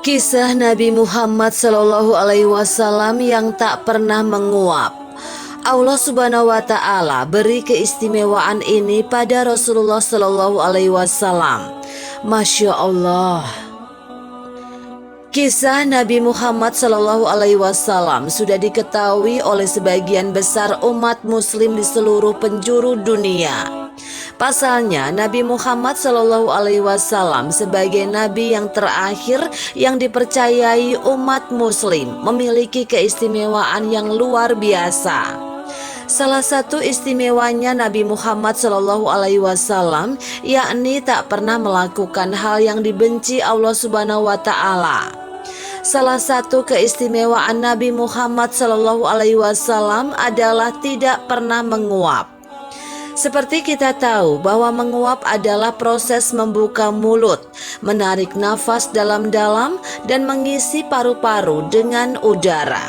Kisah Nabi Muhammad Shallallahu Alaihi Wasallam yang tak pernah menguap. Allah Subhanahu wa Ta'ala beri keistimewaan ini pada Rasulullah Shallallahu Alaihi Wasallam. Masya Allah. Kisah Nabi Muhammad Shallallahu Alaihi Wasallam sudah diketahui oleh sebagian besar umat Muslim di seluruh penjuru dunia. Pasalnya, Nabi Muhammad Shallallahu Alaihi Wasallam sebagai Nabi yang terakhir yang dipercayai umat Muslim memiliki keistimewaan yang luar biasa. Salah satu istimewanya Nabi Muhammad Shallallahu Alaihi Wasallam yakni tak pernah melakukan hal yang dibenci Allah Subhanahu Wa Ta'ala. Salah satu keistimewaan Nabi Muhammad Shallallahu Alaihi Wasallam adalah tidak pernah menguap. Seperti kita tahu bahwa menguap adalah proses membuka mulut, menarik nafas dalam-dalam dan mengisi paru-paru dengan udara.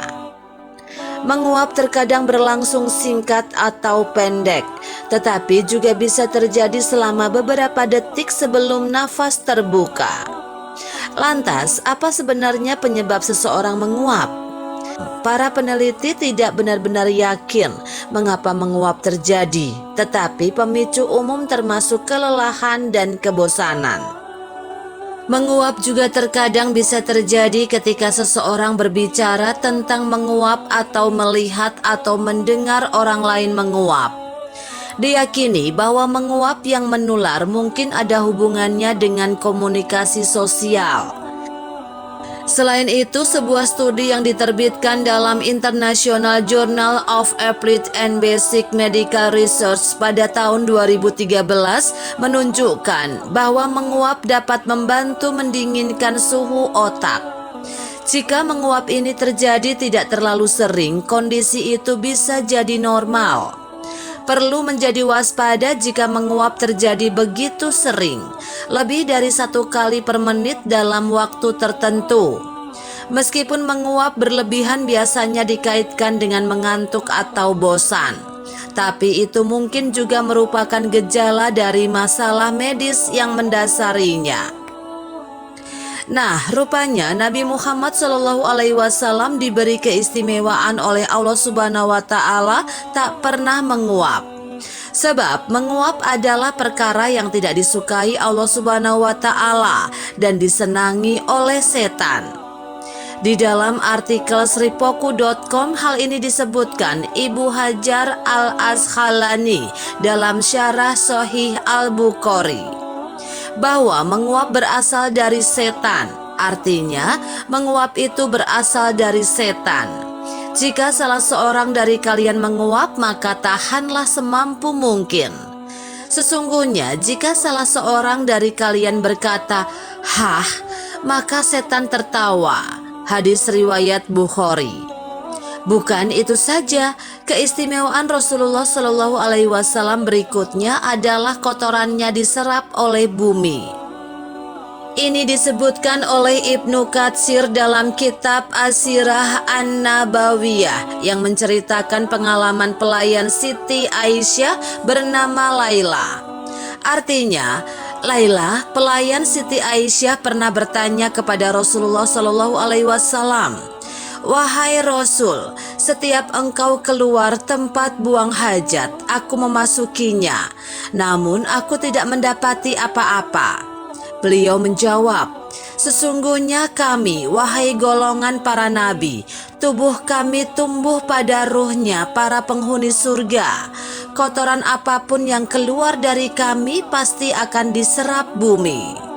Menguap terkadang berlangsung singkat atau pendek, tetapi juga bisa terjadi selama beberapa detik sebelum nafas terbuka. Lantas, apa sebenarnya penyebab seseorang menguap? Para peneliti tidak benar-benar yakin mengapa menguap terjadi, tetapi pemicu umum termasuk kelelahan dan kebosanan. Menguap juga terkadang bisa terjadi ketika seseorang berbicara tentang menguap atau melihat atau mendengar orang lain menguap. Diyakini bahwa menguap yang menular mungkin ada hubungannya dengan komunikasi sosial. Selain itu, sebuah studi yang diterbitkan dalam International Journal of Applied and Basic Medical Research pada tahun 2013 menunjukkan bahwa menguap dapat membantu mendinginkan suhu otak. Jika menguap ini terjadi tidak terlalu sering, kondisi itu bisa jadi normal. Perlu menjadi waspada jika menguap terjadi begitu sering, lebih dari 1 kali per menit dalam waktu tertentu. Meskipun menguap berlebihan biasanya dikaitkan dengan mengantuk atau bosan, tapi itu mungkin juga merupakan gejala dari masalah medis yang mendasarinya. Nah, rupanya Nabi Muhammad Shallallahu Alaihi Wasallam diberi keistimewaan oleh Allah Subhanahu Wa Ta'ala tak pernah menguap. Sebab menguap adalah perkara yang tidak disukai Allah Subhanahu Wa Ta'ala dan disenangi oleh setan. Di dalam artikel sripoku.com hal ini disebutkan Ibnu Hajar al-Asqalani dalam syarah Sahih Al-Bukhari, bahwa menguap berasal dari setan. Artinya, menguap itu berasal dari setan. Jika salah seorang dari kalian menguap, maka tahanlah semampu mungkin. Sesungguhnya, jika salah seorang dari kalian berkata, "Hah," maka setan tertawa. Hadis riwayat Bukhari. Bukan itu saja, keistimewaan Rasulullah Shallallahu Alaihi Wasallam berikutnya adalah kotorannya diserap oleh bumi. Ini disebutkan oleh Ibnu Katsir dalam kitab As-Sirah An-Nabawiyah yang menceritakan pengalaman pelayan Siti Aisyah bernama Laila. Artinya, Laila, pelayan Siti Aisyah pernah bertanya kepada Rasulullah Shallallahu Alaihi Wasallam, "Wahai Rasul, setiap engkau keluar tempat buang hajat, aku memasukinya, namun aku tidak mendapati apa-apa." Beliau menjawab, "Sesungguhnya kami, wahai golongan para nabi, tubuh kami tumbuh pada ruhnya para penghuni surga. Kotoran apapun yang keluar dari kami pasti akan diserap bumi."